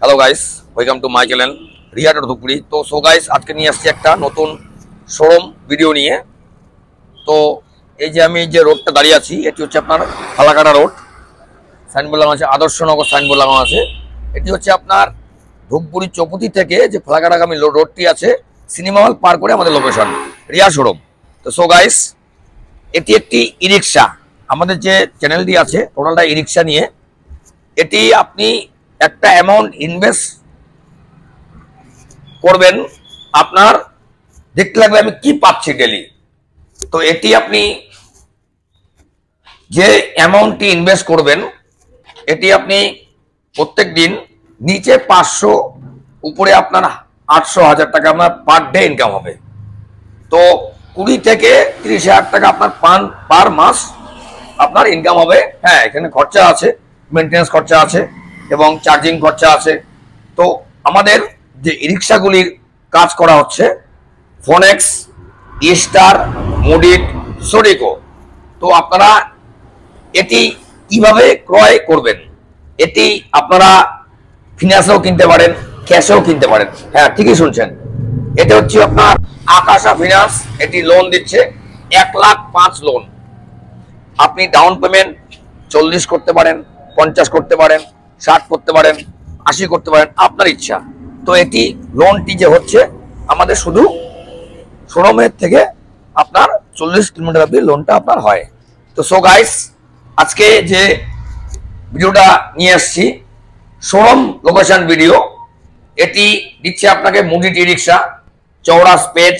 Hello guys, welcome to my channel রিয়াট ধুপগুড়ি। তো so guys, আজকে নিয়ে আসছি একটা নতুন শোরুম ভিডিও নিয়ে। তো এই যে আমি যে রোডটা দাঁড়িয়ে আছি, এটি হচ্ছে আপনার ফালাকাটা রোড। সাইনবোর্ড লাগানো আছে, আদর্শনগর সাইনবোর্ড লাগানো আছে। এটি হচ্ছে আপনার ধূপগুড়ি চৌপতি থেকে যে ফালাকাটাগামী রোডটি আছে, সিনেমা হল পার করে আমাদের লোকেশন রিয়া শোরুম। তো সো গাইস, এটি একটি ই রিক্সা। আমাদের যে চ্যানেলটি আছে টোটালটা ই রিক্সা নিয়ে। এটি আপনি একটা অ্যামাউন্ট ইনভেস্ট করবেন, আপনার দেখতে লাগবে আমি কি পাচ্ছি ডেলি। তো এটি আপনি যে অ্যামাউন্টটি ইনভেস্ট করবেন, এটি আপনি প্রত্যেক দিন নিচে 500, উপরে আপনার 800-1000 টাকা আপনার পার ডে ইনকাম হবে। তো 20 থেকে 30,000 টাকা আপনার পার মাস আপনার ইনকাম হবে। হ্যাঁ, এখানে খরচা আছে, মেনটেন্যান্স খরচা আছে এবং চার্জিং খরচা আছে। তো আমাদের যে ই রিক্সাগুলির কাজ করা হচ্ছে ফোনেক্স, স্টার, মুডিট, সোডিকো। তো আপনারা এটি কিভাবে ক্রয় করবেন, এটি আপনারা ফিনান্সেও কিনতে পারেন, ক্যাশেও কিনতে পারেন। হ্যাঁ, ঠিকই শুনছেন, এটা হচ্ছে আপনার আকাশা ফিনান্স। এটি লোন দিচ্ছে 1,05,000 লোন। আপনি ডাউন পেমেন্ট 40 করতে পারেন, 50 করতে পারেন, 60 করতে পারেন, 80 করতে পারেন, আপনার ইচ্ছা। তো এটি লোনটি যে হচ্ছে আমাদের শুধু শোরুমের থেকে আপনার 40 কিলোমিটার অব্দি লোনটা আপনার হয়। তো সো গাইস, আজকে যে ভিডিওটা নিয়ে আসছি শোরুম লোকেশন ভিডিও। এটি দিচ্ছে আপনাকে মুডিট ই রিক্সা, চওড়া স্পেস,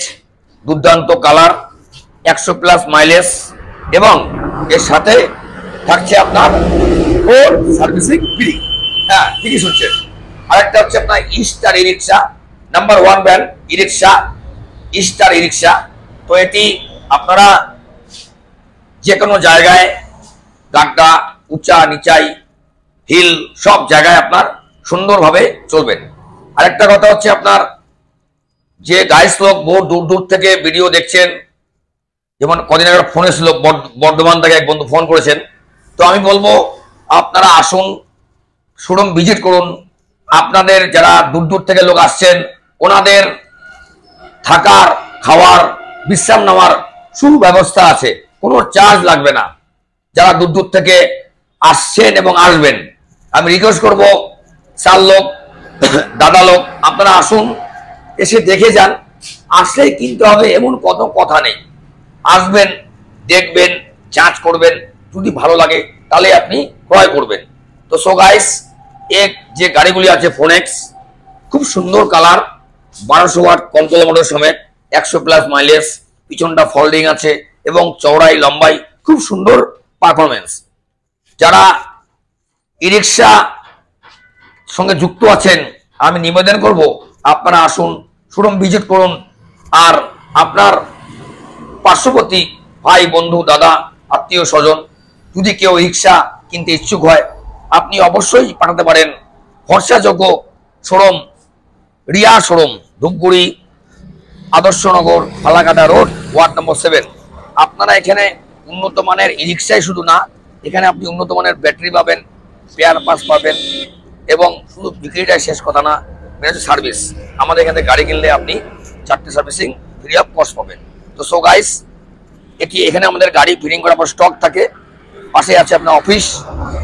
দুর্দান্ত কালার, 100+ মাইলেজ এবং এর সাথে থাকছে আপনার ফোর সার্ভিসিং ফ্রি। হ্যাঁ, ঠিকই শুনছেন। আরেকটা হচ্ছে আপনার স্টার ই রিক্সা, নাম্বার 1 ব্র্যান্ড ই রিক্সা, স্টার ই রিক্সা। তো এটি আপনারা যে কোনো জায়গায়, গাড্ডা, উঁচা নিচাই, হিল, সব জায়গায় আপনার সুন্দরভাবে চলবেন। আরেকটা কথা হচ্ছে আপনার যে গাইস লোক বহু দূর দূর থেকে ভিডিও দেখছেন, যেমন কদিন আগে ফোন এসেছিল, বর্ধমান থেকে এক বন্ধু ফোন করেছেন। তো আমি বলবো আপনারা আসুন, শোরুম ভিজিট করুন। আপনাদের যারা দূর দূর থেকে লোক আসছেন, ওনাদের থাকার, খাওয়ার, বিশ্রাম নেওয়ার সুব্যবস্থা আছে, কোনো চার্জ লাগবে না। যারা দূর দূর থেকে আসছেন এবং আসবেন, আমি রিকোয়েস্ট করব, স্যার লোক, দাদা লোক, আপনারা আসুন, এসে দেখে যান। আসলেই কিনতে হবে এমন কত কথা নেই। আসবেন, দেখবেন, যাচ করবেন, যদি ভালো লাগে তাহলে আপনি ক্রয় করবেন। তো সো গাইস, এক যে গাড়িগুলি আছে ফোনেক্স, খুব সুন্দর কালার, 1200 ওয়াট কন্ট্রোল মোটর সমেত, 100+ মাইলেজ, পিছনটা ফোল্ডিং আছে এবং চওড়াই লম্বাই খুব সুন্দর পারফরমেন্স। যারা ই রিক্সা সঙ্গে যুক্ত আছেন, আমি নিবেদন করব আপনারা আসুন, শোরুম ভিজিট করুন। আর আপনার পার্শ্ববর্তী ভাই, বন্ধু, দাদা, আত্মীয় স্বজন যদি কেউ রিক্সা কিনতে ইচ্ছুক হয়, আপনি অবশ্যই পাঠাতে পারেন। ভরসাযোগ্য showroom Riya showroom, Dhupguri, Adarsh Nagar, Falakata road, ward number 7। আপনারা এখানে উন্নত মানের ই রিক্সাই শুধু না, এখানে আপনি উন্নত মানের ব্যাটারি পাবেন, স্পেয়ার পার্টস পাবেন এবং শুধু বিক্রিটাই শেষ কথা না, সার্ভিস। আমাদের এখানে গাড়ি কিনলে আপনি 4টে সার্ভিসিং ফ্রি অফ কস্ট পাবেন। তো সো গাইস, এটি এখানে আমাদের গাড়ি ফিটিং করার পর স্টক থাকে, পাশে আছে আপনার অফিস।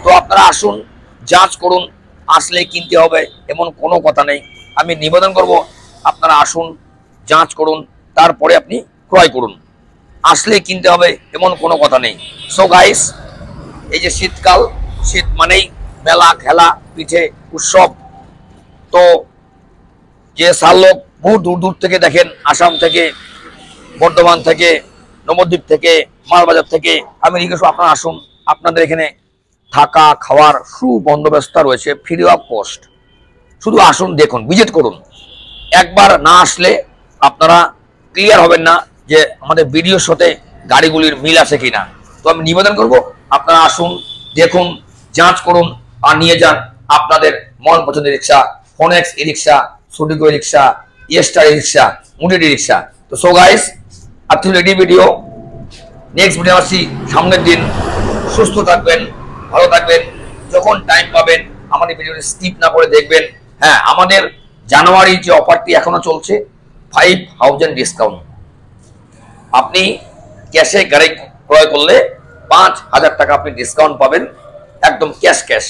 তো আপনারা আসুন, যাচ করুন, আসলে কিনতে হবে এমন কোনো কথা নেই। আমি নিবেদন করব আপনারা আসুন, যাচ করুন, তারপরে আপনি ক্রয় করুন। আসলে কিনতে হবে এমন কোনো কথা নেই। সো গাইস, এই যে শীতকাল, শীত মানেই মেলা, খেলা, পিঠে, উৎসব। তো যে সার লোক বহু দূর দূর থেকে দেখেন, আসাম থেকে, বর্ধমান থেকে, নবদ্বীপ থেকে, মালবাজার থেকে, আমি রিকোয়েস্ট আপনারা আসুন। আপনাদের এখানে থাকা, খাওয়ার সুবন্দোবস্ত রয়েছে, ফ্রি অফ কস্ট। শুধু আসুন, দেখুন, ভিজিট করুন। একবার না আসলে আপনারা ক্লিয়ার হবেন না যে আমাদের ভিডিওর সাথে গাড়িগুলির মিল আছে কিনা। তো আমি নিবেদন করব আপনারা আসুন, দেখুন, যাচ করুন আর নিয়ে যান আপনাদের মন পছন্দের রিক্সা, ফোনেক্স ই রিক্সা, সোডিকো ই রিক্সা, স্টার ই রিক্সা, মুডিট ই রিক্সা। তো সো গাইস, আজকে রেডি ভিডিও, নেক্সট ভিডিও আসছি সামনের দিন। সুস্থ থাকবেন, ভালো থাকবেন, যখন টাইম পাবেন আমাদের ভিডিওটি স্কিপ না করে দেখবেন। হ্যাঁ, আমাদের জানুয়ারি যে অফারটি এখনো চলছে 5000 ডিসকাউন্ট। আপনি ক্যাশে গাড়ি ক্রয় করলে 5000 টাকা আপনি ডিসকাউন্ট পাবেন, একদম ক্যাশ ক্যাশ।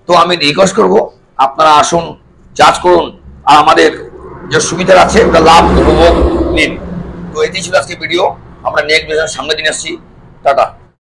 তো আমি রিকোয়েস্ট করব আপনারা আসুন, যাচ করুন, আর আমাদের যে সুবিধা আছে ওটা লাভ উপভোগ নিন। তো এটি ছিল আজকে ভিডিও। আমরা নেক্সট ভিডিওর সামনে দিন আসছি। টাটা।